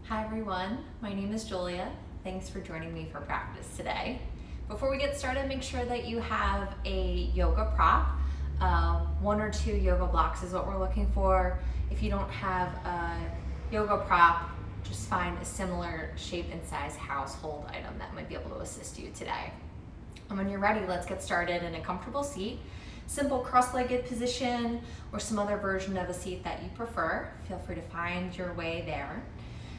Hi everyone, my name is Julia. Thanks for joining me for practice today. Before we get started, make sure that you have a yoga prop. 1 or 2 yoga blocks is what we're looking for. If you don't have a yoga prop, just find a similar shape and size household item that might be able to assist you today. And when you're ready, let's get started in a comfortable seat. Simple cross-legged position or some other version of a seat that you prefer. Feel free to find your way there.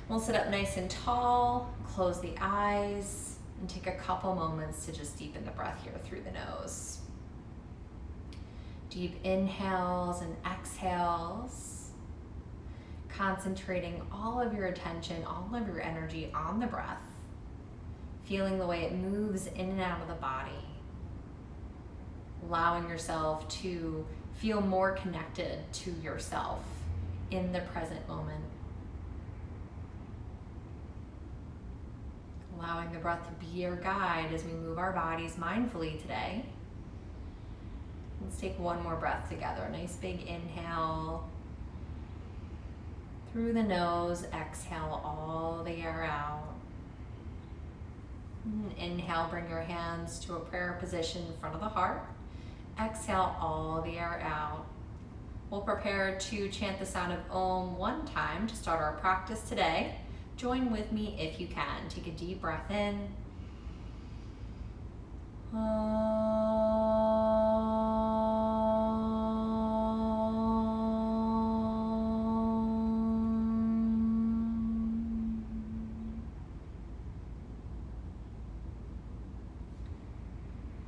We'll sit up nice and tall, close the eyes, and take a couple moments to just deepen the breath here through the nose. Deep inhales and exhales, concentrating all of your attention, all of your energy on the breath, feeling the way it moves in and out of the body, allowing yourself to feel more connected to yourself in the present moment. Allowing the breath to be your guide as we move our bodies mindfully today. Let's take one more breath together. A nice big inhale through the nose, exhale all the air out. Inhale, bring your hands to a prayer position in front of the heart. Exhale all the air out. We'll prepare to chant the sound of Om one time to start our practice today. Join with me if you can. Take a deep breath in.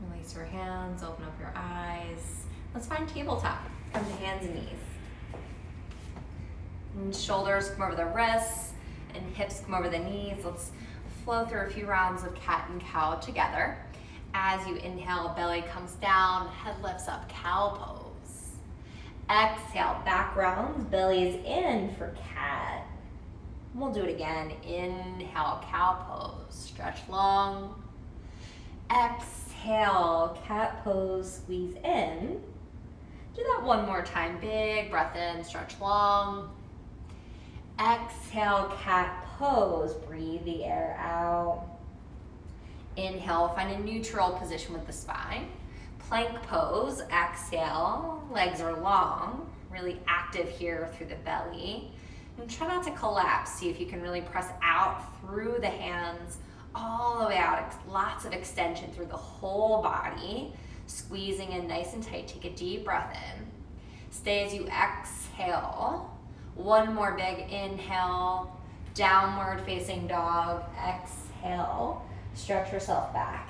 Release your hands, open up your eyes. Let's find tabletop. Come to hands and knees. And shoulders come over the wrists. And hips come over the knees. Let's flow through a few rounds of cat and cow together. As you inhale, belly comes down, head lifts up, cow pose. Exhale, back rounds, belly is in for cat. We'll do it again. Inhale, cow pose, stretch long. Exhale, cat pose, squeeze in. Do that one more time. Big breath in, stretch long. Exhale, cat pose, breathe the air out. Inhale, find a neutral position with the spine. Plank pose, exhale, legs are long, really active here through the belly. And try not to collapse. See if you can really press out through the hands, all the way out. Lots of extension through the whole body. Squeezing in nice and tight. Take a deep breath in. Stay as you exhale. One more big inhale, downward facing dog, exhale, stretch yourself back.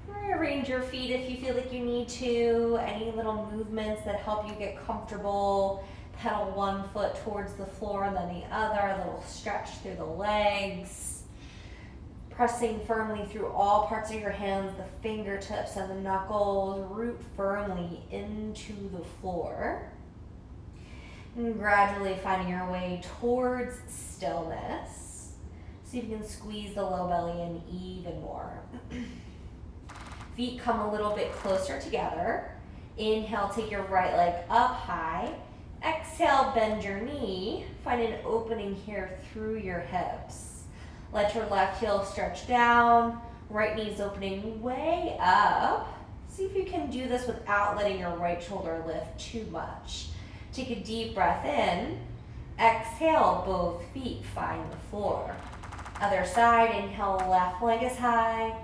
Rearrange your feet if you feel like you need to, any little movements that help you get comfortable. Pedal one foot towards the floor and then the other, a little stretch through the legs. Pressing firmly through all parts of your hands, the fingertips and the knuckles, root firmly into the floor. And gradually finding your way towards stillness. See if you can squeeze the low belly in even more. Feet come a little bit closer together. Inhale, take your right leg up high. Exhale, bend your knee. Find an opening here through your hips. Let your left heel stretch down. Right knee's opening way up. See if you can do this without letting your right shoulder lift too much. Take a deep breath in. Exhale, both feet find the floor. Other side, inhale, left leg is high.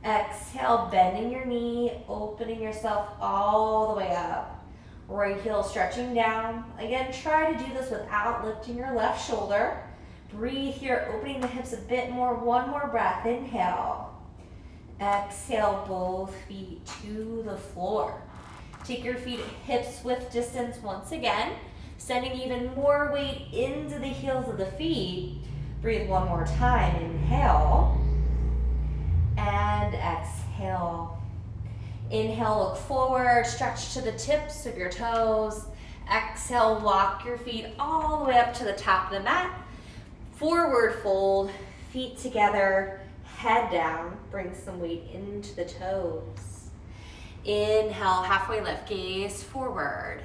Exhale, bending your knee, opening yourself all the way up. Right heel stretching down. Again, try to do this without lifting your left shoulder. Breathe here, opening the hips a bit more. One more breath, inhale. Exhale, both feet to the floor. Take your feet hips width distance once again, sending even more weight into the heels of the feet. Breathe one more time. Inhale and exhale. Inhale, look forward, stretch to the tips of your toes. Exhale, walk your feet all the way up to the top of the mat. Forward fold, feet together, head down. Bring some weight into the toes. Inhale, halfway lift, gaze forward.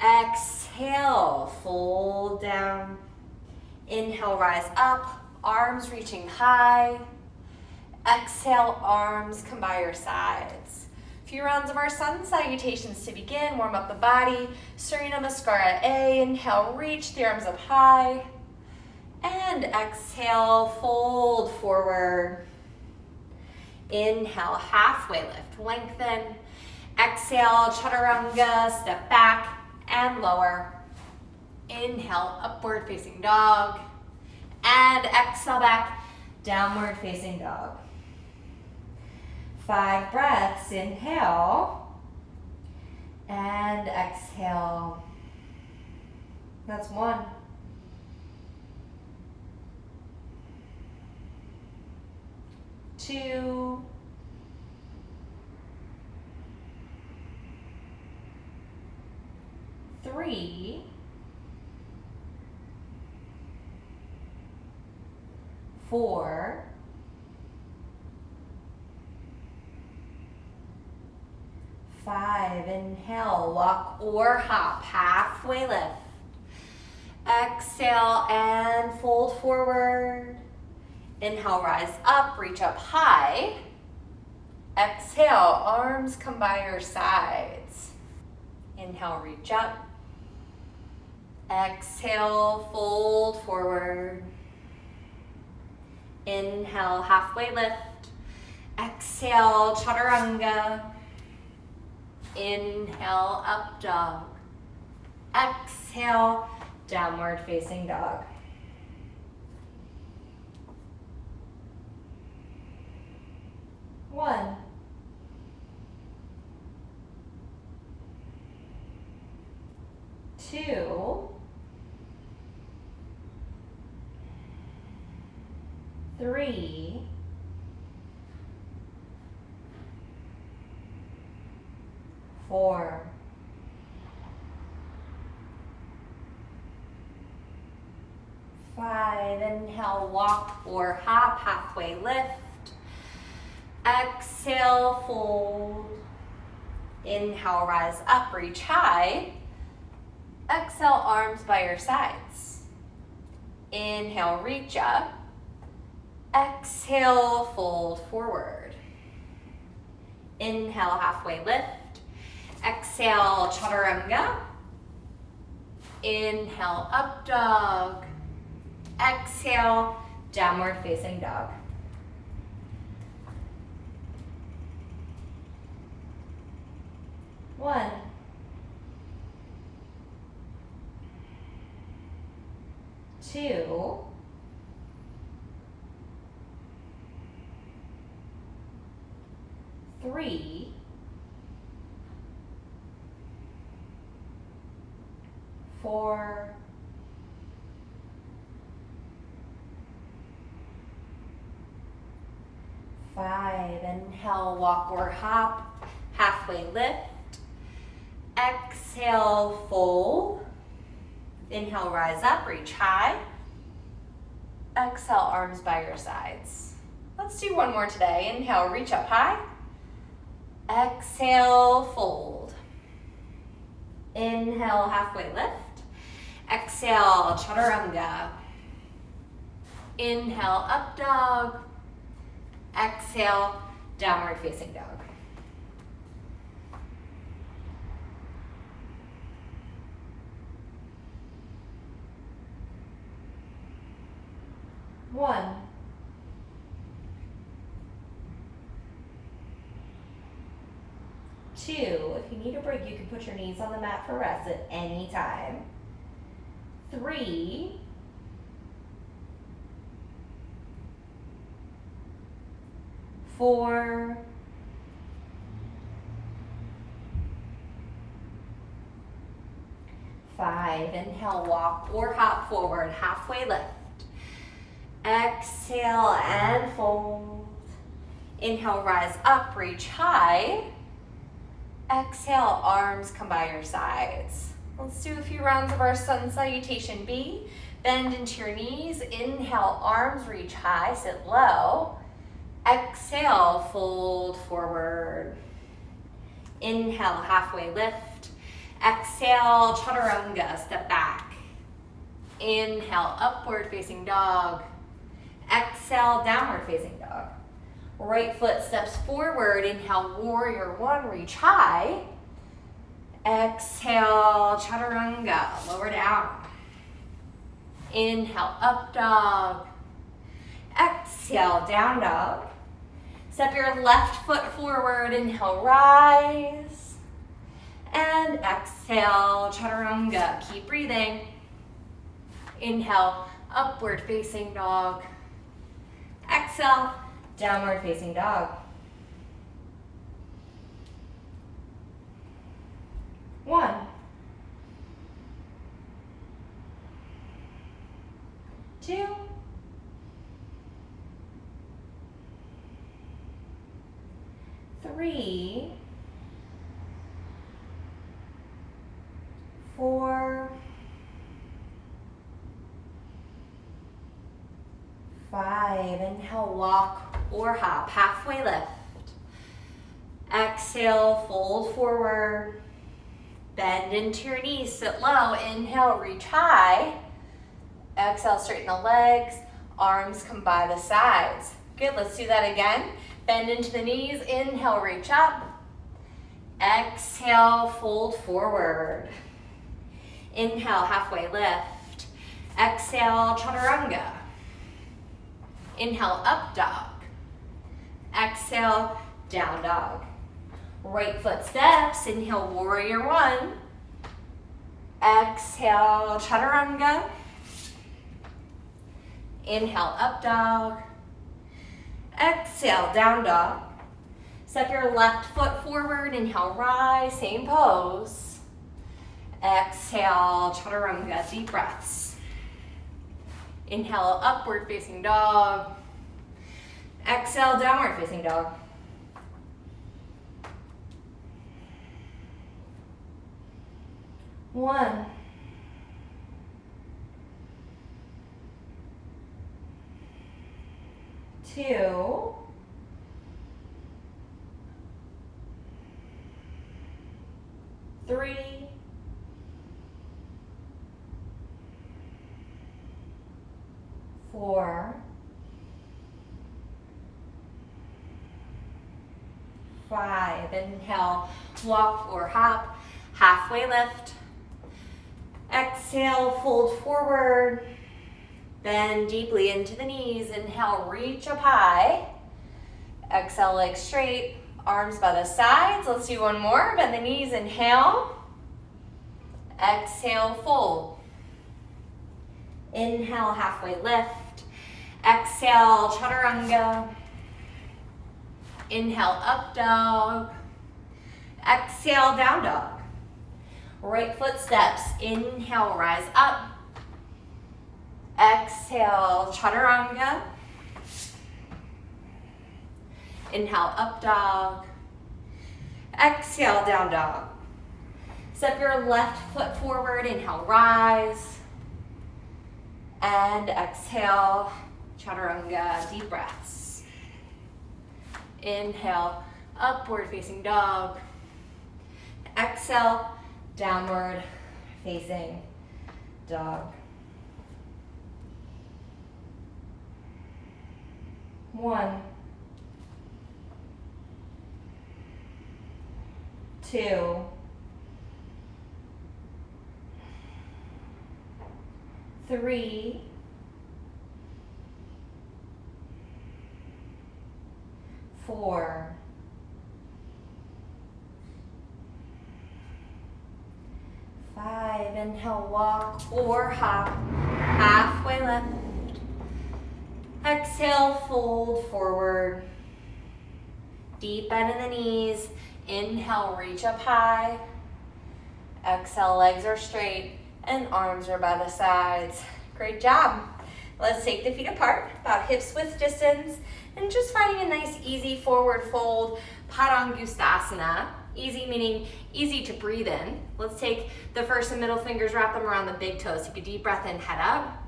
Exhale, fold down. Inhale, rise up, arms reaching high. Exhale, arms come by your sides. A few rounds of our sun salutations to begin. Warm up the body. Surya Namaskara A. Inhale, reach the arms up high. And exhale, fold forward. Inhale, halfway lift, lengthen. Exhale, chaturanga, step back and lower. Inhale, upward facing dog. And exhale back, downward facing dog. 5 breaths, inhale. And exhale. That's 1. 2. 3. 4. 5. Inhale, walk or hop, halfway lift. Exhale and fold forward. Inhale, rise up, reach up high. Exhale, arms come by your sides. Inhale, reach up. Exhale, fold forward. Inhale, halfway lift. Exhale, chaturanga. Inhale, up dog. Exhale, downward facing dog. One. 2. 3. 4. 5. Inhale, walk or hop, halfway lift. Exhale, fold. Inhale, rise up, reach high. Exhale, arms by your sides. Inhale, reach up. Exhale, fold forward. Inhale, halfway lift. Exhale, chaturanga. Inhale, up dog. Exhale, downward facing dog. One. 2. 3. 4. 5. Inhale, walk or hop, halfway lift. Exhale, fold. Inhale, rise up, reach high. Exhale, arms by your sides. Let's do one more today. Inhale, reach up high. Exhale, fold. Inhale, halfway lift. Exhale, chaturanga. Inhale, up dog. Exhale, downward facing dog. One. 2. If you need a break, you can put your knees on the mat for rest at any time. 3. 4. 5. Inhale, walk or hop forward, halfway lift. Exhale and fold. Inhale, rise up, reach high. Exhale, arms come by your sides. Let's do a few rounds of our sun salutation B. Bend into your knees. Inhale, arms reach high, sit low. Exhale, fold forward. Inhale, halfway lift. Exhale, chaturanga, step back. Inhale, upward facing dog. Exhale, downward facing dog. Right foot steps forward. Inhale, warrior one, reach high. Exhale, chaturanga, lower down. Inhale, up dog. Exhale, down dog. Step your left foot forward. Inhale, rise. And exhale, chaturanga. Keep breathing. Inhale, upward facing dog. Exhale, downward facing dog. 1, 2, 3, 4, 5. Inhale, walk or hop, halfway lift. Exhale, fold forward. Bend into your knees, sit low. Inhale, reach high. Exhale, straighten the legs. Arms come by the sides. Good, let's do that again. Bend into the knees. Inhale, reach up. Exhale, fold forward. Inhale, halfway lift. Exhale, chaturanga. Inhale, up dog. Exhale, down dog. Right foot steps. Inhale, warrior one. Exhale, chaturanga. Inhale, up dog. Exhale, down dog. Step your left foot forward. Inhale, rise, same pose. Exhale, chaturanga, deep breaths. Inhale, upward facing dog. Exhale, downward facing dog. One, 2, 3, 4, 5. Inhale, walk or hop, halfway lift. Exhale, fold forward. Bend deeply into the knees. Inhale, reach up high. Exhale, legs straight, arms by the sides. Let's do one more. Bend the knees, inhale. Exhale, fold. Inhale, halfway lift. Exhale, chaturanga. Inhale, up dog. Exhale, down dog. Right foot steps. Inhale, rise up. Exhale, chaturanga. Inhale, up dog. Exhale, down dog. Step your left foot forward. Inhale, rise. And exhale, chaturanga, deep breaths. Inhale, upward facing dog. Exhale, downward facing dog. 1, 2, 3, 4, 5. Inhale, walk or hop, halfway lift. Exhale, fold forward. Deep bend in the knees. Inhale, reach up high. Exhale, legs are straight and arms are by the sides. Great job. Let's take the feet apart, about hips width distance, and just finding a nice easy forward fold, Padmasana. Easy meaning easy to breathe in. Let's take the first and middle fingers, wrap them around the big toes. Take a deep breath in, head up.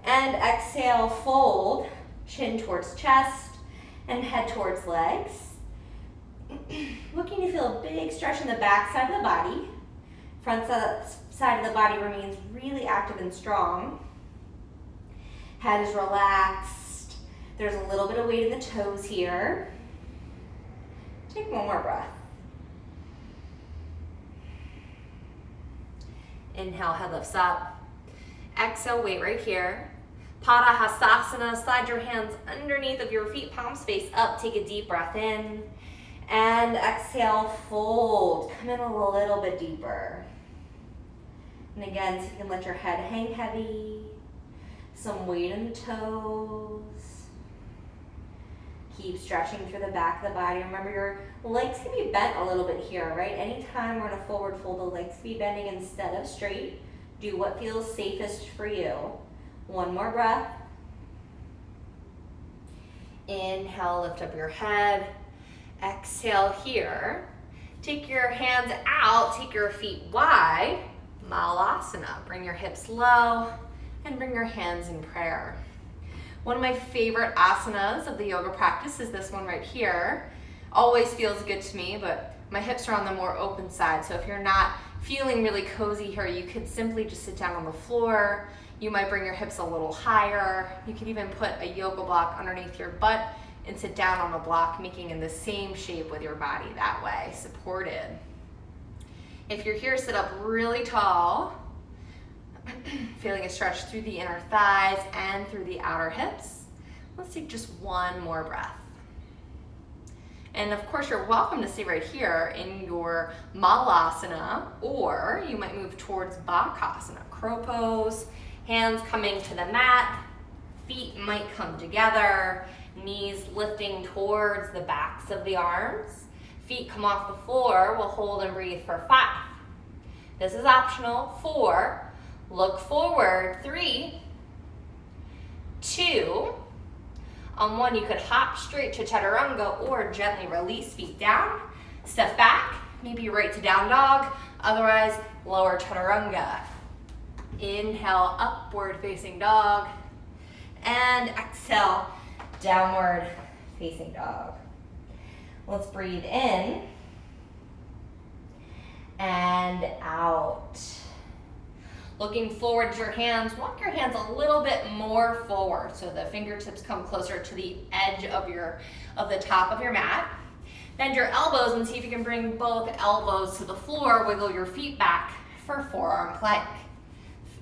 And exhale, fold, chin towards chest and head towards legs. Looking to feel a big stretch in the back side of the body. Front side of the body remains really active and strong. Head is relaxed. There's a little bit of weight in the toes here. Take one more breath. Inhale, head lifts up. Exhale, weight right here. Padmasana, slide your hands underneath of your feet, palms face up. Take a deep breath in. And exhale, fold. Come in a little bit deeper. And again, so you can let your head hang heavy. Some weight in the toes. Keep stretching through the back of the body. Remember, your legs can be bent a little bit here, right? Anytime we're in a forward fold, the legs can be bending instead of straight. Do what feels safest for you. One more breath. Inhale, lift up your head. Exhale here. Take your hands out, take your feet wide. Malasana. Bring your hips low and bring your hands in prayer. One of my favorite asanas of the yoga practice is this one right here. Always feels good to me, but my hips are on the more open side. So if you're not feeling really cozy here, you could simply just sit down on the floor. You might bring your hips a little higher. You could even put a yoga block underneath your butt and sit down on the block, making in the same shape with your body that way, supported. If you're here, sit up really tall. Feeling a stretch through the inner thighs and through the outer hips. Let's take just one more breath. And of course, you're welcome to stay right here in your Malasana, or you might move towards Bakasana, crow pose. Hands coming to the mat, feet might come together, knees lifting towards the backs of the arms. Feet come off the floor. We'll hold and breathe for 5. This is optional. 4. Look forward. 3, 2. On 1, you could hop straight to chaturanga or gently release feet down. Step back, maybe right to down dog. Otherwise, lower chaturanga. Inhale, upward facing dog. And exhale, downward facing dog. Let's breathe in and out. Looking forward to your hands, walk your hands a little bit more forward so the fingertips come closer to the edge of the top of your mat. Bend your elbows and see if you can bring both elbows to the floor. Wiggle your feet back for forearm plank.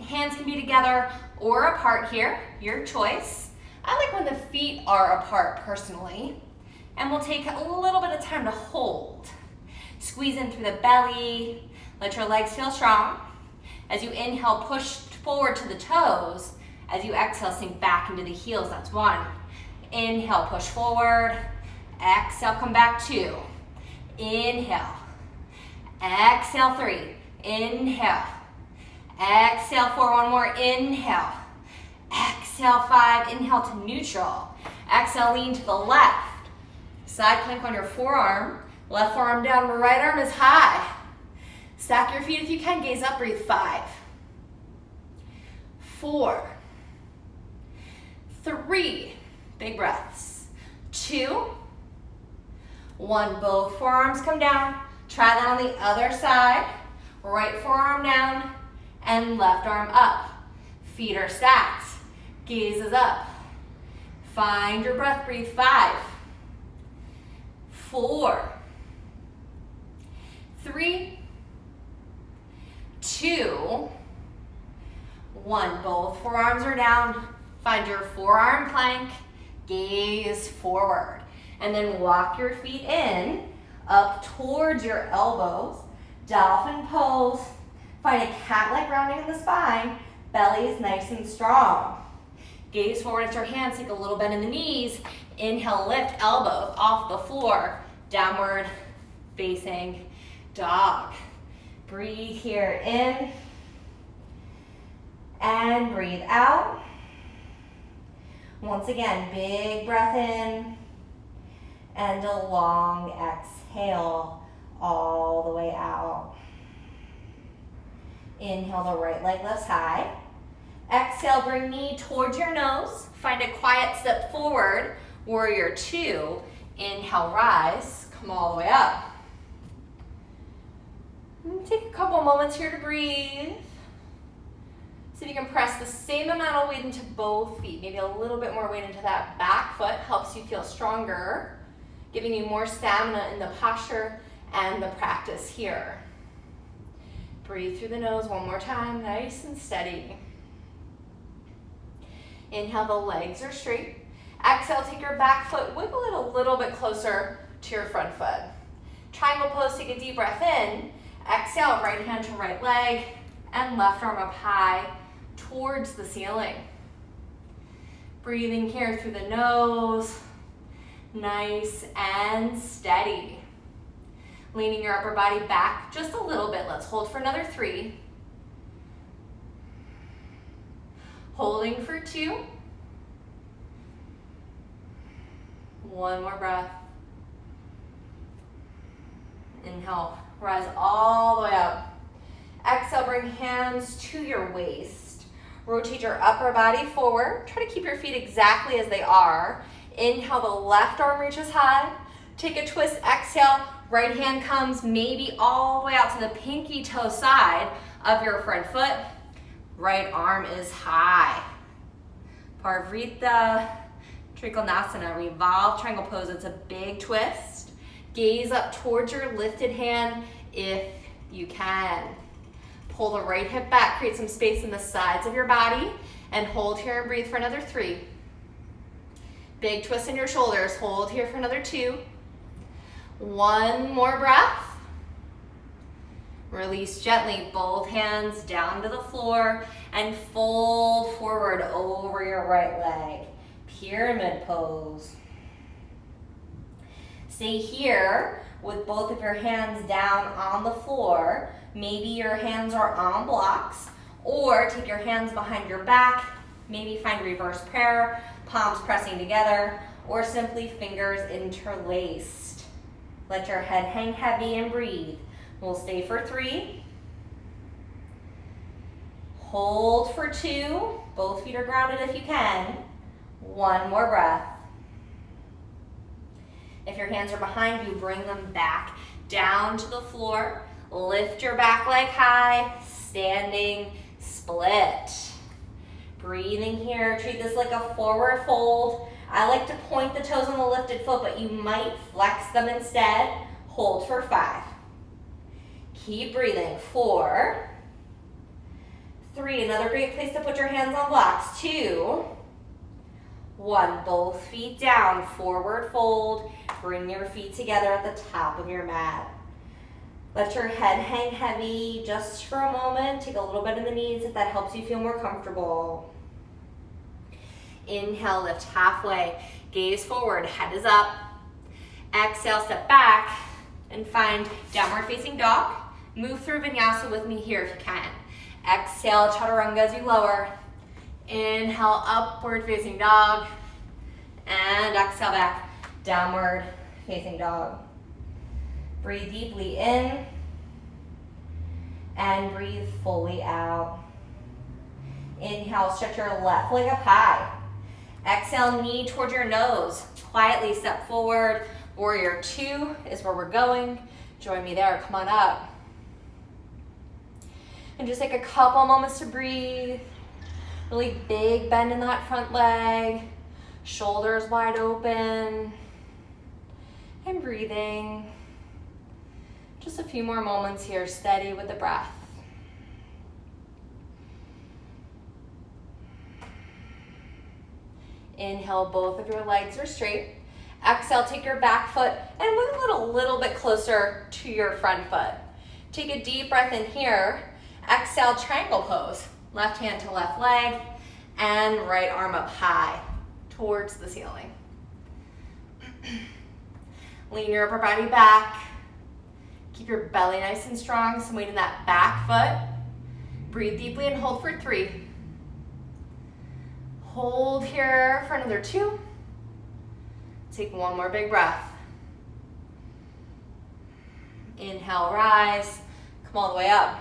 Hands can be together or apart here, your choice. I like when the feet are apart personally. And we'll take a little bit of time to hold. Squeeze in through the belly. Let your legs feel strong. As you inhale, push forward to the toes. As you exhale, sink back into the heels. That's 1. Inhale, push forward. Exhale, come back 2. Inhale. Exhale, 3. Inhale. Exhale, 4. One more. Inhale. Exhale, 5. Inhale to neutral. Exhale, lean to the left. Side plank on your forearm. Left forearm down, right arm is high. Stack your feet if you can, gaze up, breathe 5, 4, 3, big breaths, 2, 1, both forearms come down. Try that on the other side. Right forearm down and left arm up. Feet are stacked, gaze is up. Find your breath, breathe 5, 4, 3, 2, 1. Both forearms are down. Find your forearm plank. Gaze forward. And then walk your feet in, up towards your elbows. Dolphin pose. Find a cat-like rounding in the spine. Belly is nice and strong. Gaze forward at your hands. Take a little bend in the knees. Inhale, lift elbows off the floor. Downward facing dog. Breathe here in and breathe out. Once again, big breath in and a long exhale all the way out. Inhale, the right leg lifts high. Exhale, bring knee towards your nose. Find a quiet step forward, warrior 2. Inhale, rise, come all the way up. Take a couple moments here to breathe. See See if you can press the same amount of weight into both feet. Maybe a little bit more weight into that back foot helps you feel stronger, giving you more stamina in the posture and the practice here. Breathe through the nose one more time, nice and steady. Inhale, the legs are straight. Exhale, take your back foot, wiggle it a little bit closer to your front foot. Triangle pose, take a deep breath in. Exhale, right hand to right leg, and left arm up high towards the ceiling. Breathing here through the nose, nice and steady. Leaning your upper body back just a little bit. Let's hold for another 3. Holding for 2. One more breath. Inhale, rise all the way up. Exhale, bring hands to your waist. Rotate your upper body forward. Try to keep your feet exactly as they are. Inhale, the left arm reaches high. Take a twist, exhale. Right hand comes maybe all the way out to the pinky toe side of your front foot. Right arm is high. Parvrita Trikonasana, revolve triangle pose. It's a big twist. Gaze up towards your lifted hand if you can. Pull the right hip back, create some space in the sides of your body, and hold here and breathe for another 3. Big twist in your shoulders. Hold here for another 2. One more breath. Release gently, both hands down to the floor, and fold forward over your right leg. Pyramid pose. Stay here with both of your hands down on the floor. Maybe your hands are on blocks, or take your hands behind your back. Maybe find reverse prayer, palms pressing together, or simply fingers interlaced. Let your head hang heavy and breathe. We'll stay for 3. Hold for 2. Both feet are grounded if you can. One more breath. If your hands are behind you, bring them back down to the floor. Lift your back leg high, standing split. Breathing here, treat this like a forward fold. I like to point the toes on the lifted foot, but you might flex them instead. Hold for 5. Keep breathing. 4, 3, another great place to put your hands on blocks. 2, 1, both feet down, forward fold. Bring your feet together at the top of your mat. Let your head hang heavy just for a moment. Take a little bit in the knees if that helps you feel more comfortable. Inhale, lift halfway. Gaze forward, head is up. Exhale, step back and find downward facing dog. Move through vinyasa with me here if you can. Exhale, chaturanga as you lower. Inhale, upward facing dog. And exhale back, downward facing dog. Breathe deeply in and breathe fully out. Inhale, stretch your left leg up high. Exhale, knee towards your nose. Quietly step forward. Warrior 2 is where we're going. Join me there, come on up. And just take a couple moments to breathe. Really big bend in that front leg. Shoulders wide open. And breathing. Just a few more moments here, steady with the breath. Inhale, both of your legs are straight. Exhale, take your back foot and move it a little bit closer to your front foot. Take a deep breath in here. Exhale, triangle pose. Left hand to left leg and right arm up high towards the ceiling. Lean your upper body back. Keep your belly nice and strong, some weight in that back foot. Breathe deeply and hold for 3. Hold here for another 2. Take one more big breath. Inhale, rise. Come all the way up.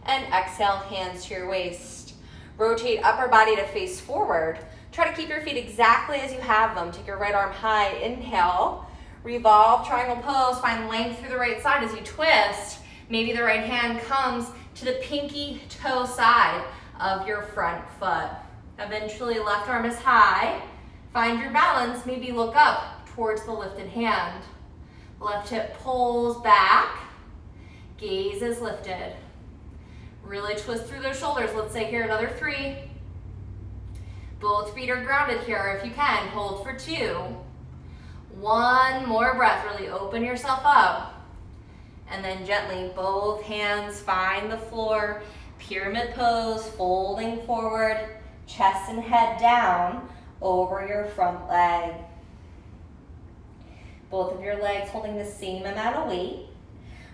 And exhale, hands to your waist. Rotate upper body to face forward. Try to keep your feet exactly as you have them. Take your right arm high. Inhale. Revolve, triangle pose. Find length through the right side as you twist. Maybe the right hand comes to the pinky toe side of your front foot. Eventually, left arm is high. Find your balance, maybe look up towards the lifted hand. Left hip pulls back, gaze is lifted. Really twist through those shoulders. Let's say here another 3. Both feet are grounded here if you can. Hold for 2. 1 more breath. Really open yourself up. And then gently, both hands find the floor. Pyramid pose, folding forward, chest and head down over your front leg. Both of your legs holding the same amount of weight.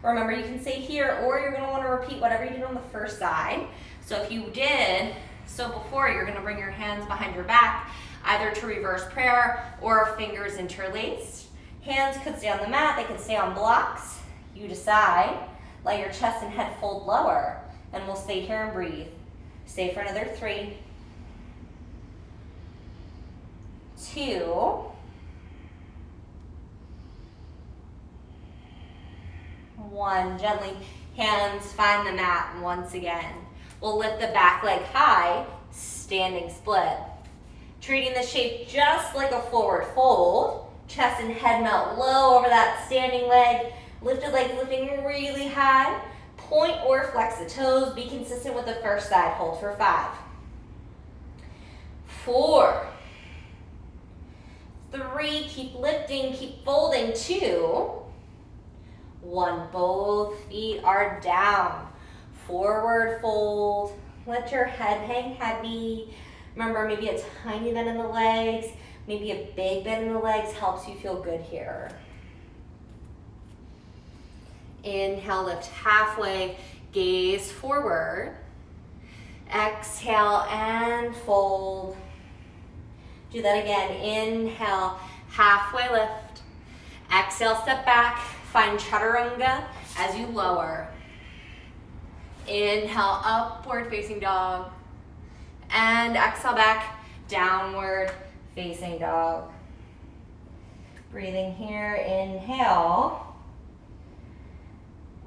Remember, you can stay here, or you're going to want to repeat whatever you did on the first side. So if you did so before, you're going to bring your hands behind your back, either to reverse prayer or fingers interlaced. Hands could stay on the mat, they could stay on blocks. You decide. Let your chest and head fold lower, and we'll stay here and breathe. Stay for another 3, 2, 1. Gently, hands find the mat once again. We'll lift the back leg high, standing split. Treating the shape just like a forward fold. Chest and head melt low over that standing leg. Lifted leg lifting really high. Point or flex the toes. Be consistent with the first side. Hold for 5, 4, 3. Keep lifting, keep folding. 2, 1. Both feet are down. Forward fold. Let your head hang heavy. Remember, maybe a tiny bend in the legs, maybe a big bend in the legs helps you feel good here. Inhale, lift halfway, gaze forward. Exhale and fold. Do that again. Inhale, halfway lift. Exhale, step back. Find chaturanga as you lower. Inhale, upward facing dog. And exhale back, downward facing dog. Breathing here, inhale.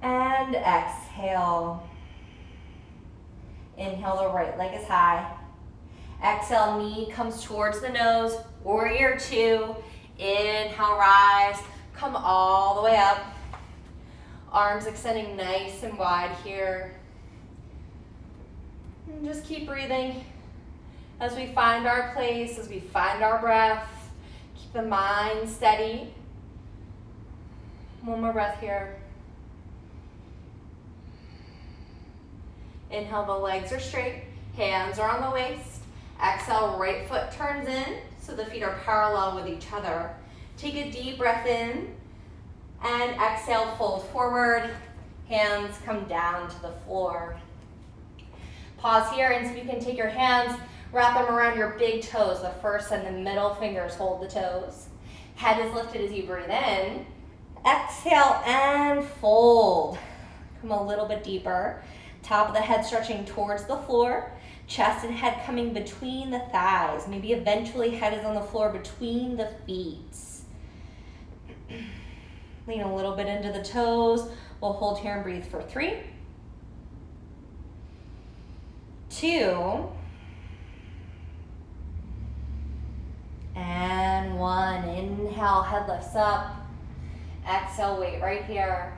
And exhale. Inhale, the right leg is high. Exhale, knee comes towards the nose. Warrior 2. Inhale, rise. Come all the way up. Arms extending nice and wide here. And just keep breathing as we find our place, as we find our breath. Keep the mind steady. One more breath here. Inhale, the legs are straight. Hands are on the waist. Exhale, right foot turns in so the feet are parallel with each other. Take a deep breath in and exhale, fold forward. Hands come down to the floor. Pause here and so you can take your hands, wrap them around your big toes. The first and the middle fingers hold the toes. Head is lifted as you breathe in. Exhale and fold. Come a little bit deeper. Top of the head stretching towards the floor. Chest and head coming between the thighs. Maybe eventually head is on the floor between the feet. Lean a little bit into the toes. We'll hold here and breathe for 3, 2, and 1. Inhale, head lifts up. Exhale, weight right here.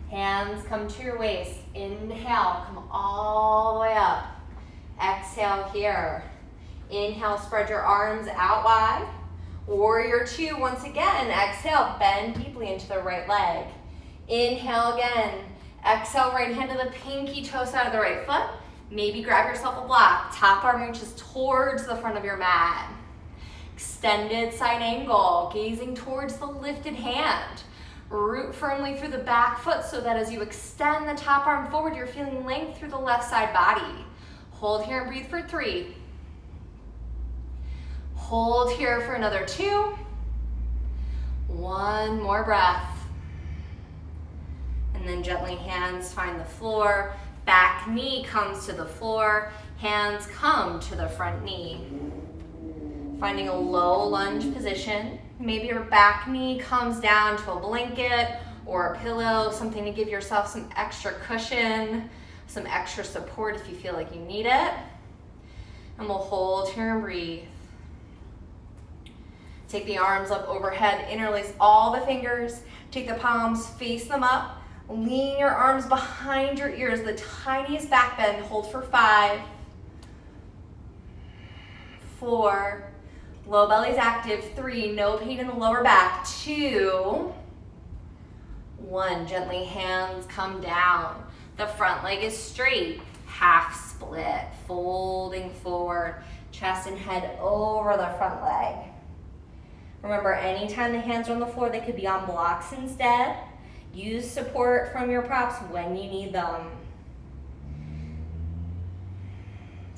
Hands come to your waist. Inhale, come all the way up. Exhale here. Inhale, spread your arms out wide. Warrior 2, once again, exhale, bend deeply into the right leg. Inhale again. Exhale, right hand to the pinky toe side of the right foot. Maybe grab yourself a block. Top arm reaches towards the front of your mat. Extended side angle, gazing towards the lifted hand. Root firmly through the back foot so that as you extend the top arm forward, you're feeling length through the left side body. Hold here and breathe for 3. Hold here for another 2. 1 more breath. And then gently hands find the floor. Back knee comes to the floor. Hands come to the front knee. Finding a low lunge position. Maybe your back knee comes down to a blanket or a pillow, something to give yourself some extra cushion, some extra support if you feel like you need it. And we'll hold here and breathe. Take the arms up overhead, interlace all the fingers. Take the palms, face them up. Lean your arms behind your ears, the tiniest back bend. Hold for 5, 4, low belly's active. 3, no pain in the lower back. 2, 1, gently hands come down. The front leg is straight, half split, folding forward, chest and head over the front leg. Remember, anytime the hands are on the floor, they could be on blocks instead. Use support from your props when you need them.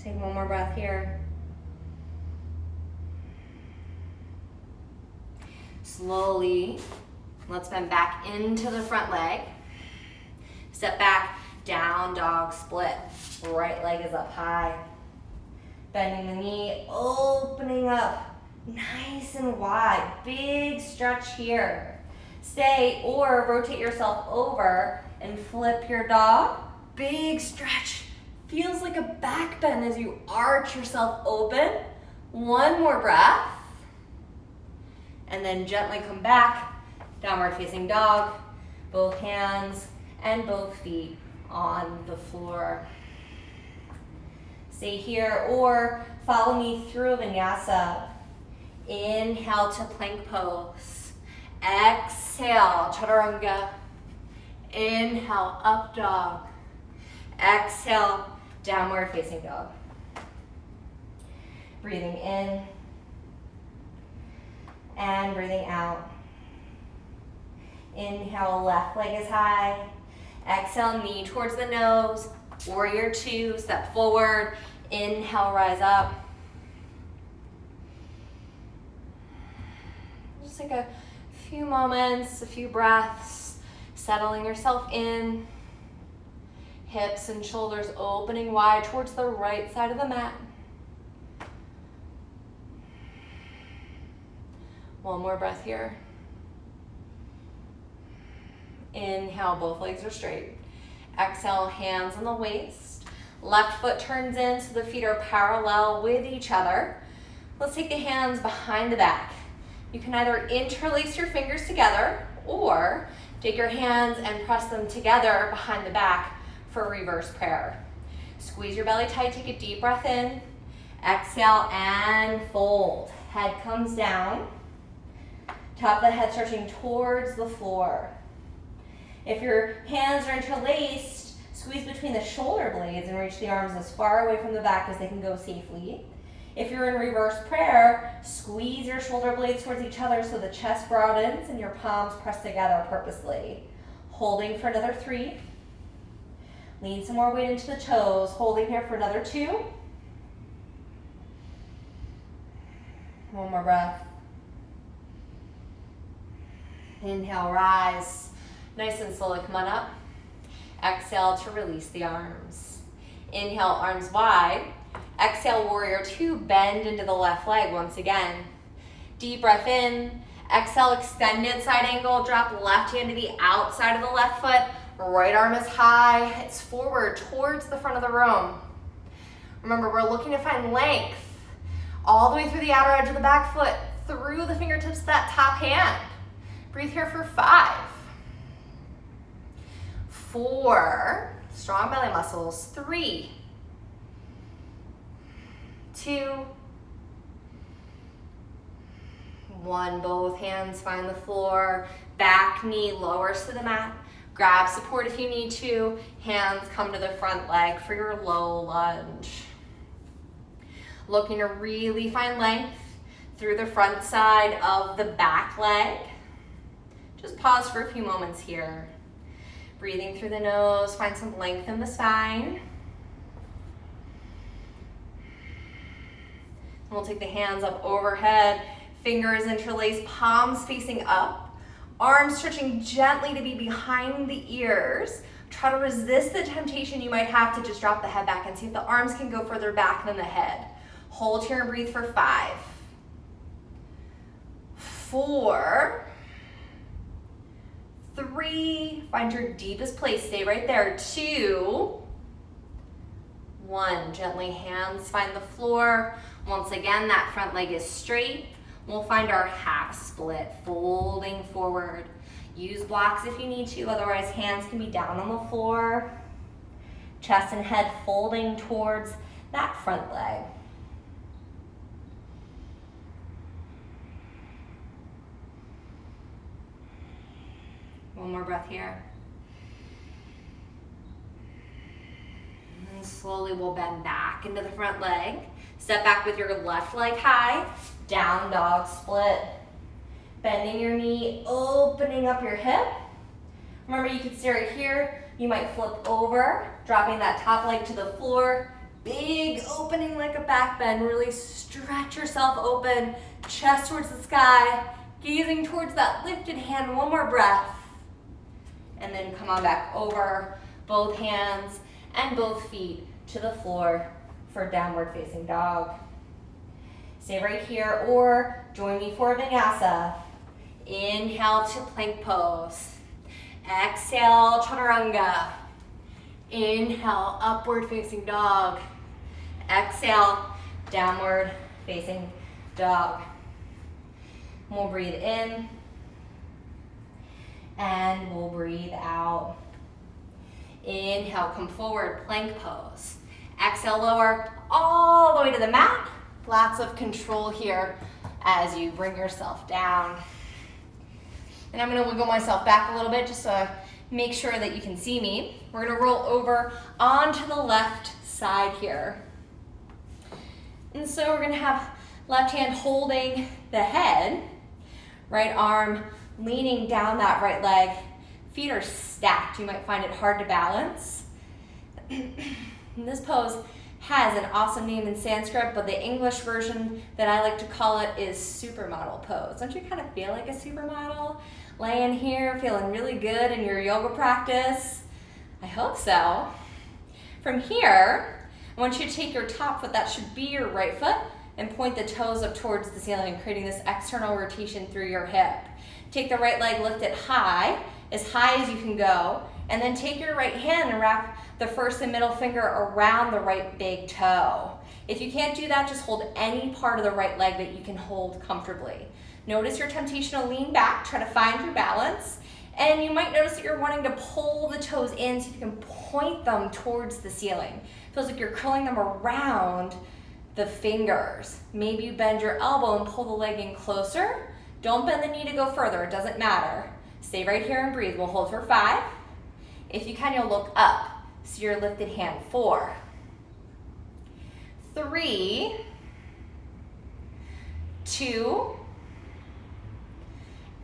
Take one more breath here. Slowly, let's bend back into the front leg. Step back, down dog split. Right leg is up high. Bending the knee, opening up. Nice and wide, big stretch here. Stay or rotate yourself over and flip your dog. Big stretch, feels like a back bend as you arch yourself open. One more breath. And then gently come back, downward facing dog. Both hands and both feet on the floor. Stay here or follow me through vinyasa. Inhale to plank pose. Exhale, chaturanga. Inhale, up dog. Exhale, downward facing dog. Breathing in and breathing out. Inhale, left leg is high. Exhale, knee towards the nose. Warrior 2, step forward. Inhale, rise up. Just take a few moments, a few breaths, settling yourself in. Hips and shoulders opening wide towards the right side of the mat. One more breath here. Inhale, both legs are straight. Exhale, hands on the waist. Left foot turns in so the feet are parallel with each other. Let's take the hands behind the back. You can either interlace your fingers together or take your hands and press them together behind the back for reverse prayer. Squeeze your belly tight, take a deep breath in. Exhale and fold. Head comes down. Top of the head stretching towards the floor. If your hands are interlaced, squeeze between the shoulder blades and reach the arms as far away from the back as they can go safely. If you're in reverse prayer, squeeze your shoulder blades towards each other so the chest broadens and your palms press together purposely. Holding for another 3. Lean some more weight into the toes. Holding here for another 2. One more breath. Inhale, rise. Nice and slowly come on up. Exhale to release the arms. Inhale, arms wide. Exhale, warrior 2, bend into the left leg once again. Deep breath in. Exhale, extended side angle. Drop left hand to the outside of the left foot. Right arm is high. It's forward towards the front of the room. Remember, we're looking to find length all the way through the outer edge of the back foot, through the fingertips of that top hand. Breathe here for 5, 4, strong belly muscles. 3, 2, 1. Both hands find the floor. Back knee lowers to the mat. Grab support if you need to. Hands come to the front leg for your low lunge. Looking to really find length through the front side of the back leg. Just pause for a few moments here. Breathing through the nose, find some length in the spine. And we'll take the hands up overhead, fingers interlaced, palms facing up, arms stretching gently to be behind the ears. Try to resist the temptation you might have to just drop the head back and see if the arms can go further back than the head. Hold here and breathe for 5, 4, 3, find your deepest place, stay right there. 2, 1. Gently hands find the floor. Once again, that front leg is straight. We'll find our half split, folding forward. Use blocks if you need to, otherwise hands can be down on the floor. Chest and head folding towards that front leg. One more breath here. And slowly we'll bend back into the front leg. Step back with your left leg high. Down dog split. Bending your knee, opening up your hip. Remember, you can stay right here. You might flip over, dropping that top leg to the floor. Big opening like a back bend. Really stretch yourself open. Chest towards the sky. Gazing towards that lifted hand. One more breath. And then come on back over. Both hands and both feet to the floor for downward facing dog. Stay right here or join me for Vinyasa. Inhale to plank pose. Exhale, chaturanga. Inhale, upward facing dog. Exhale, downward facing dog. We'll breathe in and we'll breathe out. Inhale, come forward, plank pose. Exhale, lower all the way to the mat. Lots of control here as you bring yourself down. And I'm gonna wiggle myself back a little bit just to make sure that you can see me. We're gonna roll over onto the left side here. And so we're gonna have left hand holding the head, right arm leaning down that right leg. Feet are stacked. You might find it hard to balance. And this pose has an awesome name in Sanskrit, but the English version that I like to call it is Supermodel Pose. Don't you kind of feel like a supermodel? Laying here, feeling really good in your yoga practice? I hope so. From here, I want you to take your top foot, that should be your right foot, and point the toes up towards the ceiling, creating this external rotation through your hip. Take the right leg, lift it high as you can go, and then take your right hand and wrap the first and middle finger around the right big toe. If you can't do that, just hold any part of the right leg that you can hold comfortably. Notice your temptation to lean back, try to find your balance, and you might notice that you're wanting to pull the toes in so you can point them towards the ceiling. It feels like you're curling them around the fingers. Maybe you bend your elbow and pull the leg in closer. Don't bend the knee to go further, it doesn't matter. Stay right here and breathe. We'll hold for 5. If you can, you'll look up. So your lifted hand. 4, 3, 2,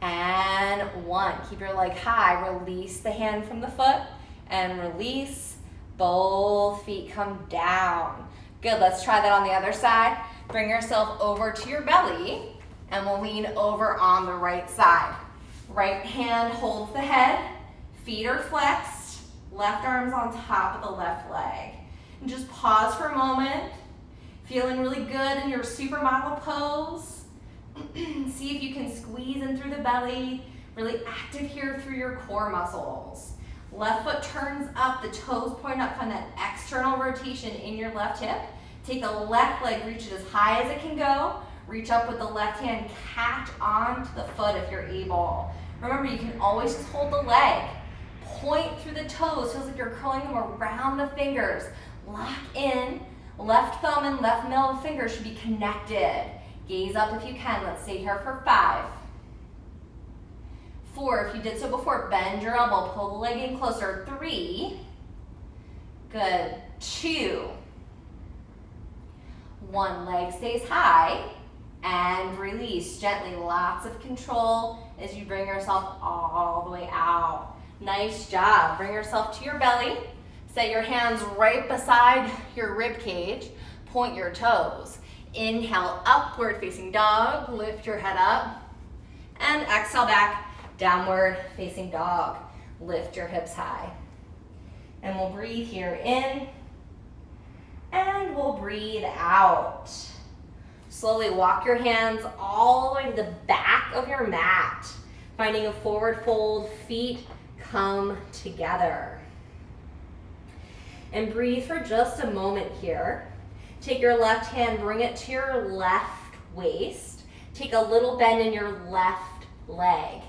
and 1. Keep your leg high. Release the hand from the foot and release. Both feet come down. Good, let's try that on the other side. Bring yourself over to your belly and we'll lean over on the right side. Right hand holds the head, feet are flexed, left arm's on top of the left leg. And just pause for a moment, feeling really good in your supermodel pose. See if you can squeeze in through the belly, really active here through your core muscles. Left foot turns up, the toes point up, find that external rotation in your left hip. Take the left leg, reach it as high as it can go. Reach up with the left hand, catch onto the foot if you're able. Remember, you can always just hold the leg. Point through the toes, feels like you're curling them around the fingers. Lock in, left thumb and left middle finger should be connected. Gaze up if you can, let's stay here for 5. 4, if you did so before, bend your elbow, pull the leg in closer. 3, good, 2, 1, leg stays high, and release gently, lots of control as you bring yourself all the way out. Nice job, bring yourself to your belly, set your hands right beside your rib cage, point your toes. Inhale, upward facing dog, lift your head up, and exhale back, downward facing dog. Lift your hips high. And we'll breathe here in, and we'll breathe out. Slowly walk your hands all the way to the back of your mat, finding a forward fold, feet come together. And breathe for just a moment here. Take your left hand, bring it to your left waist. Take a little bend in your left leg.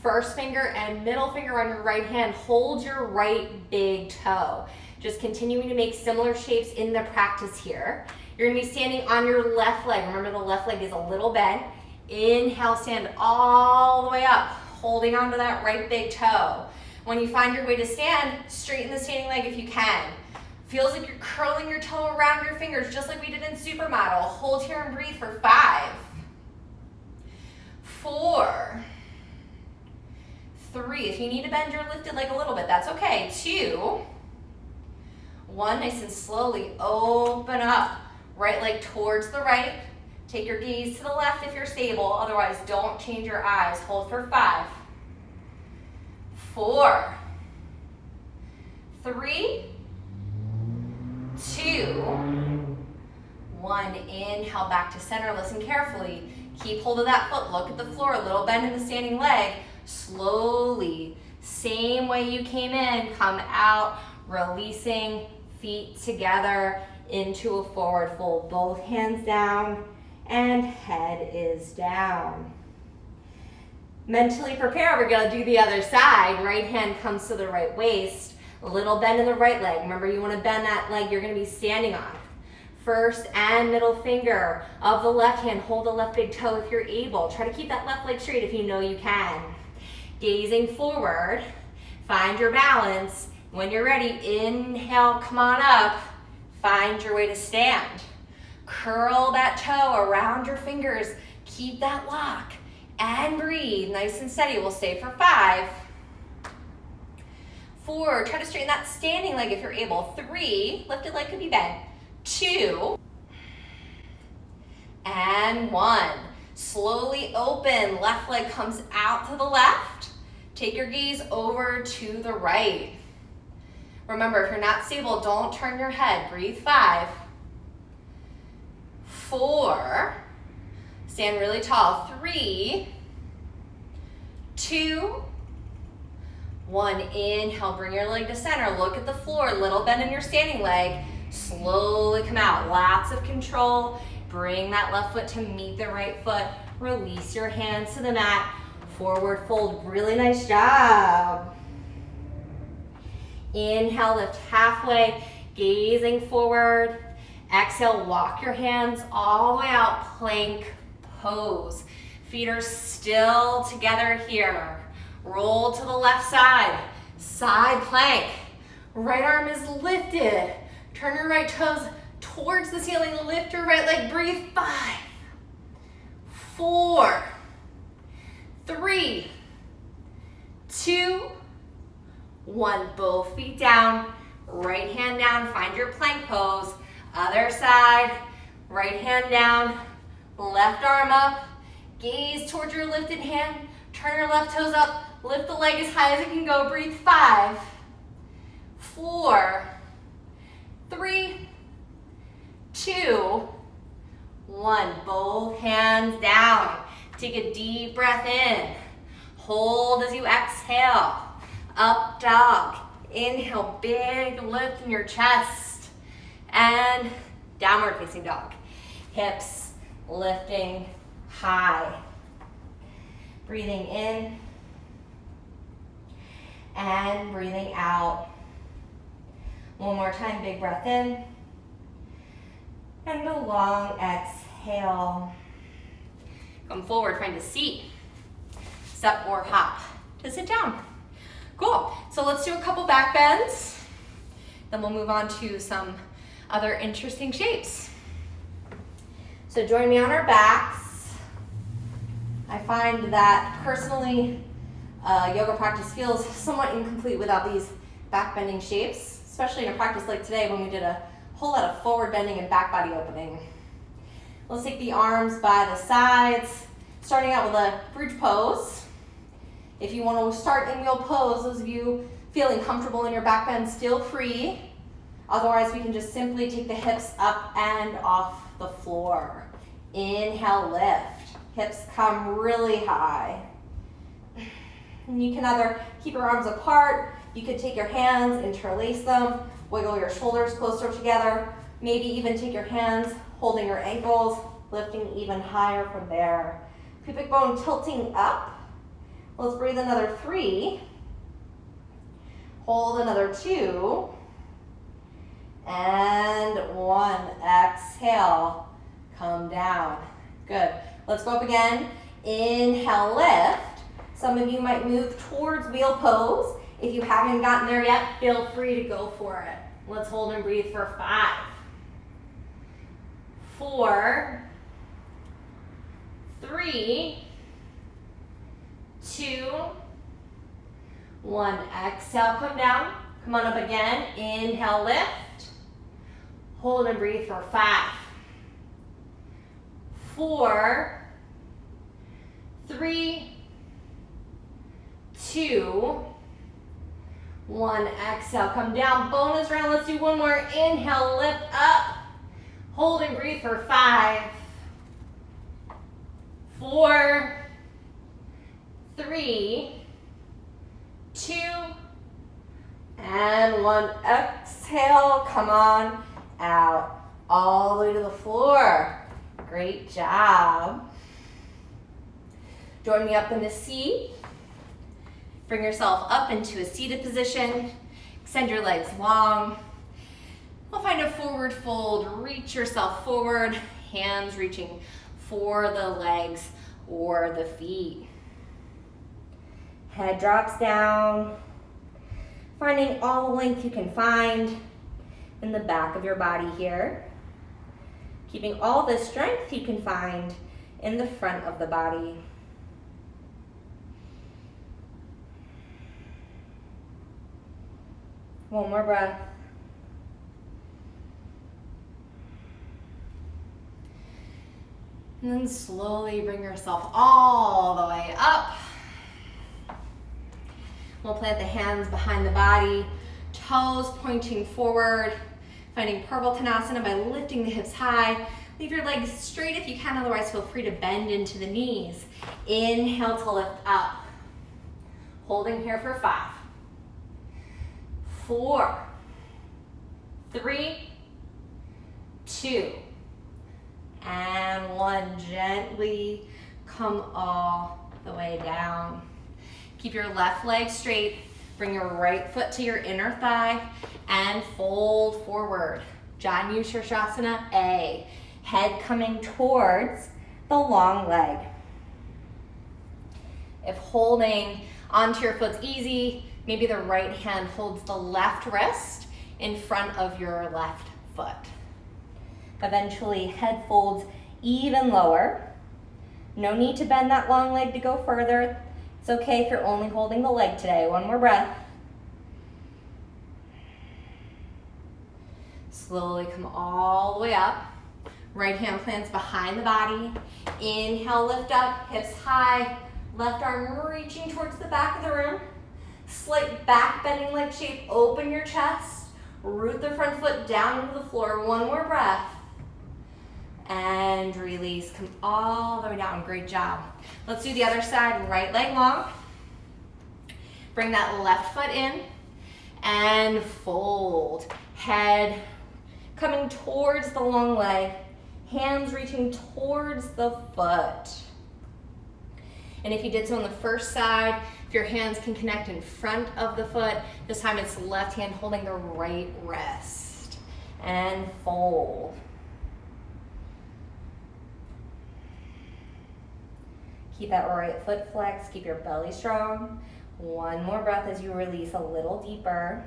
First finger and middle finger on your right hand, hold your right big toe. Just continuing to make similar shapes in the practice here. You're gonna be standing on your left leg. Remember, the left leg is a little bent. Inhale, stand all the way up, holding onto that right big toe. When you find your way to stand, straighten the standing leg if you can. Feels like you're curling your toe around your fingers, just like we did in Supermodel. Hold here and breathe for 5, 4, 3. If you need to bend your lifted leg a little bit, that's okay. 2, 1. Nice and slowly open up. Right leg towards the right. Take your gaze to the left if you're stable. Otherwise, don't change your eyes. Hold for 5, 4, 3, 2, 1. Inhale back to center. Listen carefully. Keep hold of that foot. Look at the floor. A little bend in the standing leg. Slowly, same way you came in, come out, releasing feet together into a forward fold. Both hands down and head is down. Mentally prepare. We're going to do the other side. Right hand comes to the right waist. A little bend in the right leg. Remember, you want to bend that leg you're going to be standing on. First and middle finger of the left hand. Hold the left big toe if you're able. Try to keep that left leg straight if you know you can. Gazing forward. Find your balance. When you're ready, inhale, come on up. Find your way to stand. Curl that toe around your fingers. Keep that lock. And breathe. Nice and steady. We'll stay for 5, 4. Try to straighten that standing leg if you're able. 3. Lifted leg could be bent. 2. And 1. Slowly open. Left leg comes out to the left. Take your gaze over to the right. Remember, if you're not stable, don't turn your head. Breathe. 5, 4. Stand really tall. 3, 2, 1. Inhale, bring your leg to center. Look at the floor. Little bend in your standing leg. Slowly come out. Lots of control. Bring that left foot to meet the right foot. Release your hands to the mat. Forward fold. Really nice job. Inhale, lift halfway. Gazing forward. Exhale, walk your hands all the way out. Plank pose. Feet are still together here. Roll to the left side. Side plank. Right arm is lifted. Turn your right toes towards the ceiling. Lift your right leg. Breathe. 5, 4, 3, 2, 1. Both feet down. Right hand down. Find your plank pose. Other side. Right hand down. Left arm up. Gaze towards your lifted hand. Turn your left toes up. Lift the leg as high as it can go. Breathe. 5, 4, 3, 2, 1. Both hands down. Take a deep breath in. Hold as you exhale. Up dog. Inhale, big lift in your chest. And downward facing dog. Hips lifting high. Breathing in and breathing out. One more time, big breath in. And a long exhale. Come forward, find a seat. Step or hop to sit down. Cool, so let's do a couple back bends. Then we'll move on to some other interesting shapes. So join me on our backs. I find that personally, yoga practice feels somewhat incomplete without these back bending shapes, especially in a practice like today when we did a whole lot of forward bending and back body opening. Let's take the arms by the sides, starting out with a bridge pose. If you want to start in wheel pose, those of you feeling comfortable in your back bends, feel free. Otherwise, we can just simply take the hips up and off the floor. Inhale, lift. Hips come really high. And you can either keep your arms apart, you could take your hands, interlace them, Wiggle your shoulders closer together. Maybe even take your hands, holding your ankles, lifting even higher from there. Pubic bone tilting up. Let's breathe another 3. Hold another 2. And 1. Exhale. Come down. Good. Let's go up again. Inhale, lift. Some of you might move towards wheel pose. If you haven't gotten there yet, feel free to go for it. Let's hold and breathe for 5, 4, 3, 2, 1. Exhale, come down. Come on up again. Inhale, lift. Hold and breathe for 5, 4, 3, 2, 1. Exhale, come down. Bonus round. Let's do one more. Inhale, lift up. Hold and breathe for 5, 4, 3, 2, and 1. Exhale, come on out. All the way to the floor. Great job. Join me up in the seat. Bring yourself up into a seated position. Extend your legs long. We'll find a forward fold. Reach yourself forward. Hands reaching for the legs or the feet. Head drops down. Finding all the length you can find in the back of your body here. Keeping all the strength you can find in the front of the body. One more breath. And then slowly bring yourself all the way up. We'll plant the hands behind the body, toes pointing forward, finding Purple Tanasana by lifting the hips high. Leave your legs straight if you can, otherwise feel free to bend into the knees. Inhale to lift up. Holding here for 5, 4, 3, 2, and 1. Gently come all the way down. Keep your left leg straight. Bring your right foot to your inner thigh and fold forward. Janu Shavasana A. Head coming towards the long leg. If holding onto your foot's easy, maybe the right hand holds the left wrist in front of your left foot. Eventually, head folds even lower. No need to bend that long leg to go further. It's okay if you're only holding the leg today. One more breath. Slowly come all the way up. Right hand plants behind the body. Inhale, lift up, hips high. Left arm reaching towards the back of the room. Slight back bending leg shape. Open your chest. Root the front foot down into the floor. One more breath. And release. Come all the way down. Great job. Let's do the other side. Right leg long. Bring that left foot in. And fold. Head coming towards the long leg. Hands reaching towards the foot. And if you did so on the first side, if your hands can connect in front of the foot, this time it's left hand holding the right wrist. And fold. Keep that right foot flexed, keep your belly strong. One more breath as you release a little deeper.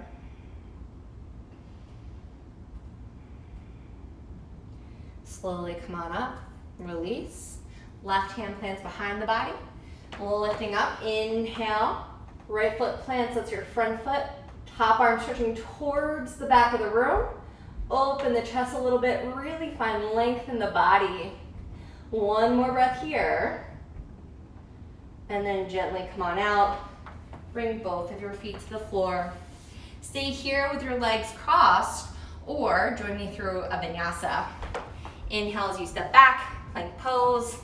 Slowly come on up, release. Left hand plants behind the body. Lifting up, inhale. Right foot plants, that's your front foot. Top arm stretching towards the back of the room. Open the chest a little bit, really find length in the body. One more breath here. And then gently come on out. Bring both of your feet to the floor. Stay here with your legs crossed, or join me through a vinyasa. Inhale as you step back, plank pose.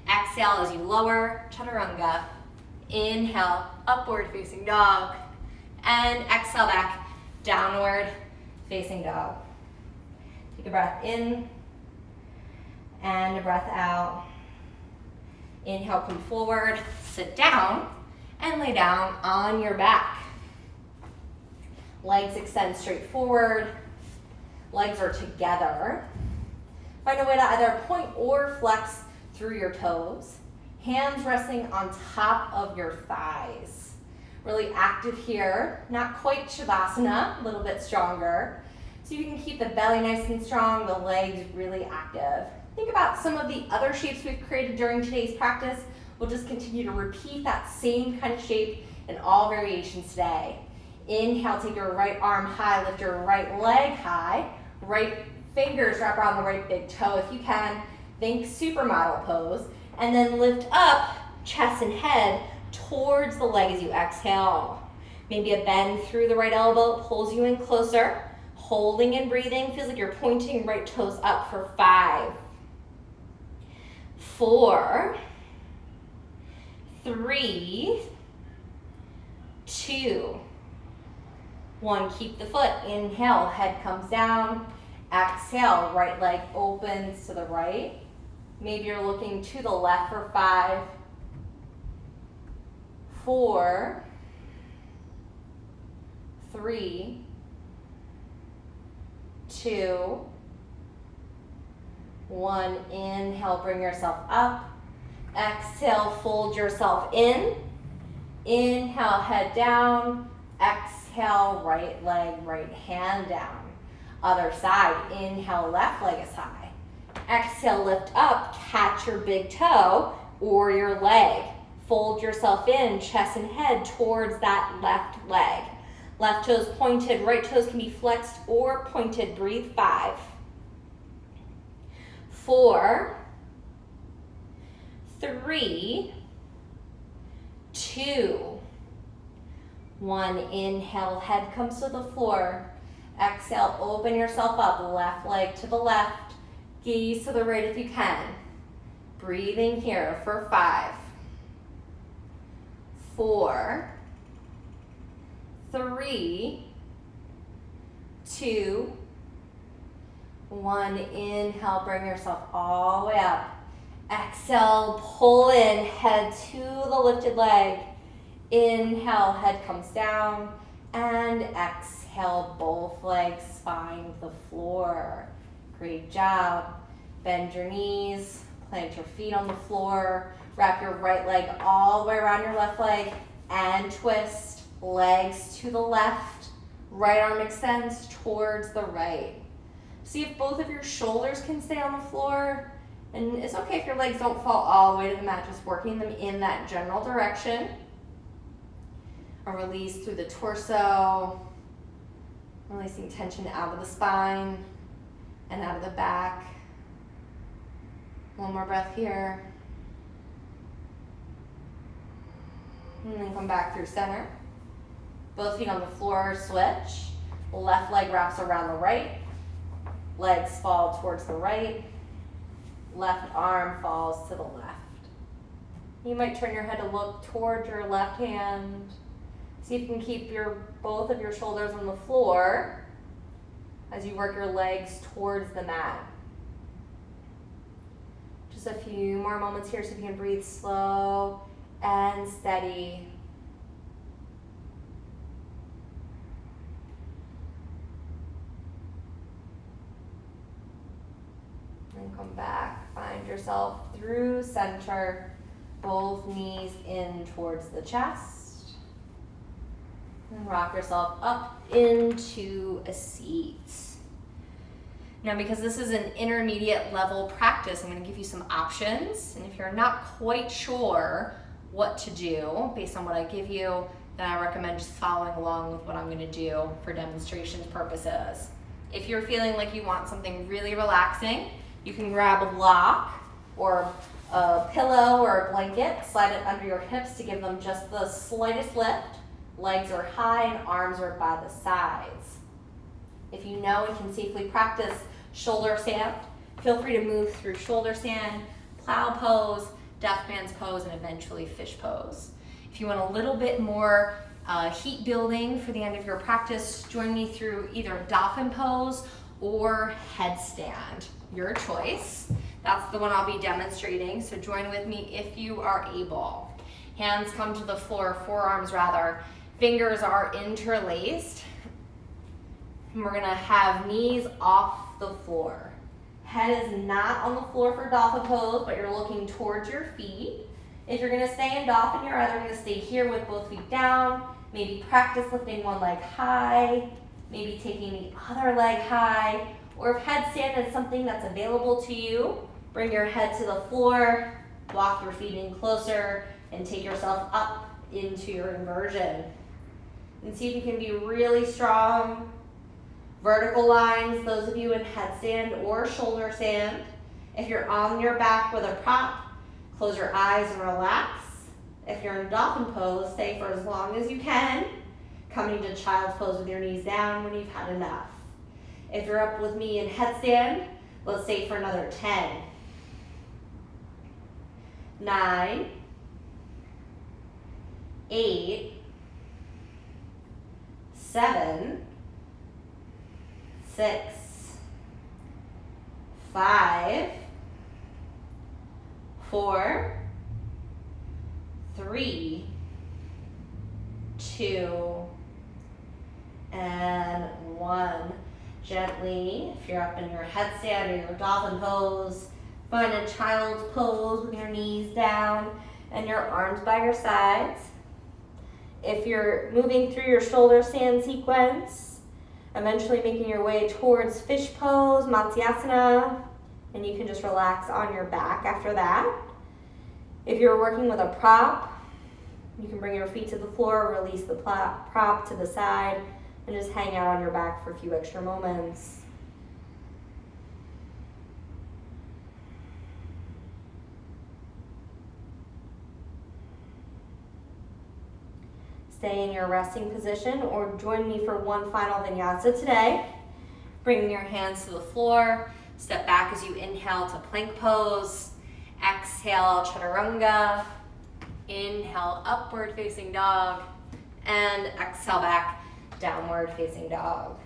Exhale as you lower, chaturanga. Inhale, upward facing dog. And exhale back, downward facing dog. Take a breath in and a breath out. Inhale, come forward, sit down, and lay down on your back. Legs extend straight forward. Legs are together. Find a way to either point or flex through your toes. Hands resting on top of your thighs. Really active here. Not quite Shavasana, a little bit stronger. So you can keep the belly nice and strong, the legs really active. Think about some of the other shapes we've created during today's practice. We'll just continue to repeat that same kind of shape in all variations today. Inhale, take your right arm high, lift your right leg high. Right fingers wrap around the right big toe if you can. Think Supermodel Pose. And then lift up, chest and head, towards the leg as you exhale. Maybe a bend through the right elbow pulls you in closer. Holding and breathing, feels like you're pointing right toes up for 5, 4, 3, 2, 1. Keep the foot. Inhale, head comes down. Exhale, right leg opens to the right. Maybe you're looking to the left for 5, 4, 3, 2, 1. Inhale, bring yourself up. Exhale, fold yourself in. Inhale, head down. Exhale, right leg, right hand down. Other side. Inhale, left leg is high. Exhale, lift up, catch your big toe or your leg. Fold yourself in, chest and head towards that left leg. Left toes pointed, right toes can be flexed or pointed. Breathe. 5, 4, 3, 2, 1. Inhale, head comes to the floor. Exhale, open yourself up, left leg to the left. Gaze to the right if you can. Breathing here for 5, 4, 3, 2, 1. Inhale, bring yourself all the way up. Exhale, pull in, head to the lifted leg. Inhale, head comes down. And exhale, both legs find the floor. Great job. Bend your knees, plant your feet on the floor. Wrap your right leg all the way around your left leg and twist. Legs to the left. Right arm extends towards the right. See if both of your shoulders can stay on the floor. And it's okay if your legs don't fall all the way to the mat, just working them in that general direction. A release through the torso. Releasing tension out of the spine and out of the back. One more breath here. And then come back through center. Both feet on the floor, switch. Left leg wraps around the right. Legs fall towards the right. Left arm falls to the left. You might turn your head to look toward your left hand. See if you can keep both of your shoulders on the floor as you work your legs towards the mat. Just a few more moments here so you can breathe slow and steady. And come back. Find yourself through center, both knees in towards the chest. And rock yourself up into a seat. Now, because this is an intermediate level practice, I'm going to give you some options. And if you're not quite sure what to do based on what I give you, then I recommend just following along with what I'm going to do for demonstration purposes. If you're feeling like you want something really relaxing, you can grab a block or a pillow or a blanket, slide it under your hips to give them just the slightest lift. Legs are high and arms are by the sides. If you know and can safely practice shoulder stand, feel free to move through shoulder stand, plow pose, death man's pose, and eventually fish pose. If you want a little bit more heat building for the end of your practice, join me through either Dolphin Pose or headstand, your choice. That's the one I'll be demonstrating, so join with me if you are able. Hands come to the floor, forearms rather, fingers are interlaced. And we're gonna have knees off the floor. Head is not on the floor for Dolphin Pose, but you're looking towards your feet. If you're gonna stay in Dolphin, you're either gonna stay here with both feet down, maybe practice lifting one leg high, maybe taking the other leg high, or if headstand is something that's available to you, bring your head to the floor, walk your feet in closer, and take yourself up into your inversion. And see if you can be really strong. Vertical lines, those of you in headstand or shoulder stand. If you're on your back with a prop, close your eyes and relax. If you're in Dolphin Pose, stay for as long as you can, coming to Child's Pose with your knees down when you've had enough. If you're up with me in headstand, let's stay for another 10, 9, 8, 7, 6, 5, 4, 3, 2, and 1. Gently, if you're up in your headstand or your Dolphin Pose, find a Child's Pose with your knees down and your arms by your sides. If you're moving through your shoulder stand sequence, eventually making your way towards fish pose, Matsyasana, and you can just relax on your back after that. If you're working with a prop, you can bring your feet to the floor, release the prop to the side, and just hang out on your back for a few extra moments. Stay in your resting position or join me for one final vinyasa today. Bring your hands to the floor, step back as you inhale to plank pose, exhale chaturanga, inhale upward facing dog, and exhale back downward facing dog.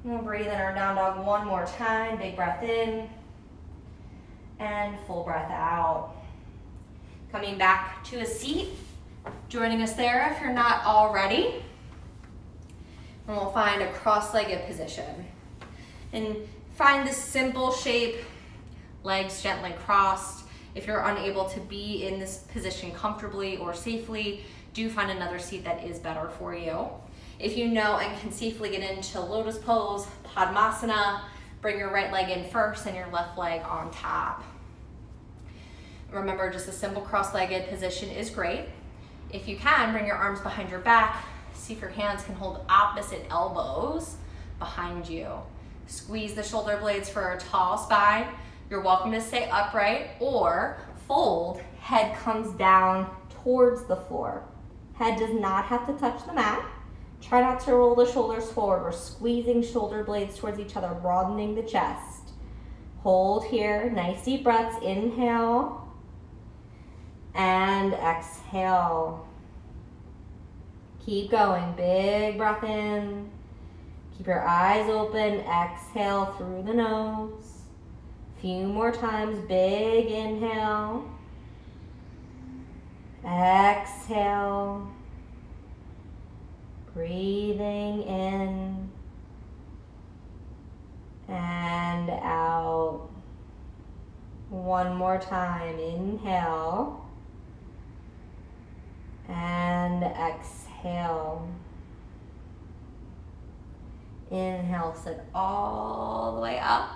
We'll breathe in our down dog one more time, big breath in, and full breath out. Coming back to a seat, joining us there if you're not already. And we'll find a cross-legged position. And find this simple shape, legs gently crossed. If you're unable to be in this position comfortably or safely, do find another seat that is better for you. If you know and can safely get into Lotus Pose, Padmasana, bring your right leg in first and your left leg on top. Remember, just a simple cross-legged position is great. If you can, bring your arms behind your back. See if your hands can hold opposite elbows behind you. Squeeze the shoulder blades for a tall spine. You're welcome to stay upright or fold. Head comes down towards the floor. Head does not have to touch the mat. Try not to roll the shoulders forward. We're squeezing shoulder blades towards each other, broadening the chest. Hold here. Nice deep breaths. Inhale and exhale. Keep going. Big breath in. Keep your eyes open. Exhale through the nose. Few more times. Big inhale. Exhale. Breathing in and out. One more time. Inhale and exhale. Inhale, sit all the way up.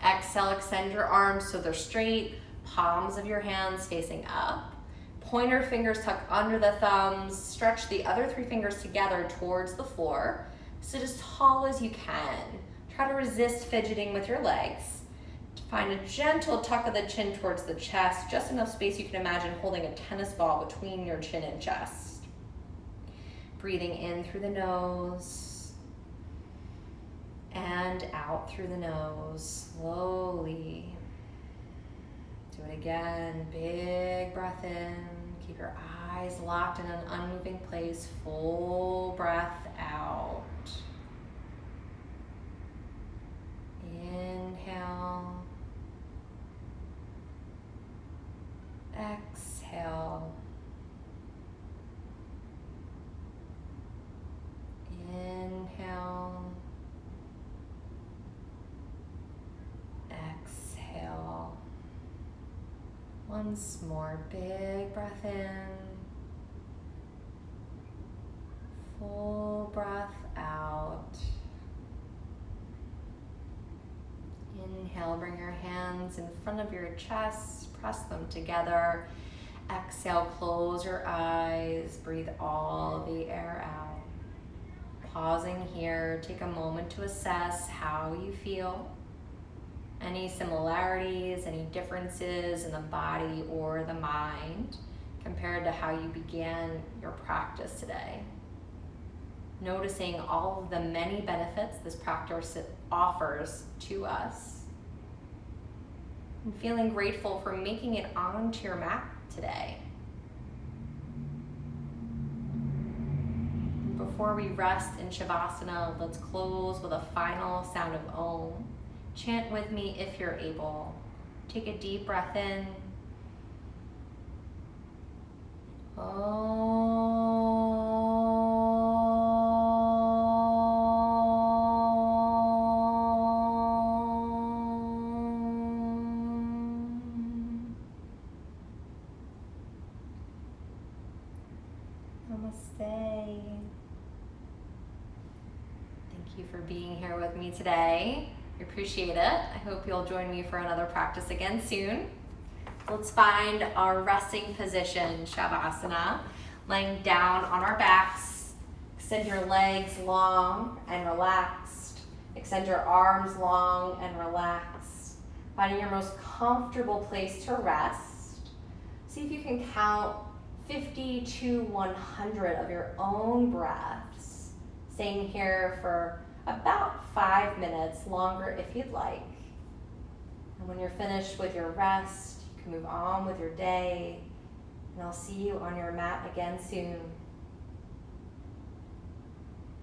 Exhale, extend your arms so they're straight, palms of your hands facing up. Pointer fingers tuck under the thumbs. Stretch the other three fingers together towards the floor. Sit as tall as you can. Try to resist fidgeting with your legs. Find a gentle tuck of the chin towards the chest, just enough space you can imagine holding a tennis ball between your chin and chest. Breathing in through the nose and out through the nose, slowly. Do it again, big breath in, Keep your eyes locked in an unmoving place. Full breath out. Inhale. Exhale. Inhale. Exhale. Once more, big breath in. Full breath out. Inhale, bring your hands in front of your chest, press them together. Exhale, close your eyes, breathe all the air out. Pausing here, take a moment to assess how you feel. Any similarities, any differences in the body or the mind compared to how you began your practice today. Noticing all of the many benefits this practice offers to us. And feeling grateful for making it onto your mat today. Before we rest in Shavasana, let's close with a final sound of Om. Chant with me if you're able. Take a deep breath in. Namaste. Thank you for being here with me today. I appreciate it. I hope you'll join me for another practice again soon. Let's find our resting position, Shavasana. Laying down on our backs. Extend your legs long and relaxed. Extend your arms long and relaxed. Finding your most comfortable place to rest. See if you can count 50 to 100 of your own breaths. Staying here for about 5 minutes, longer if you'd like. And when you're finished with your rest, you can move on with your day. And I'll see you on your mat again soon.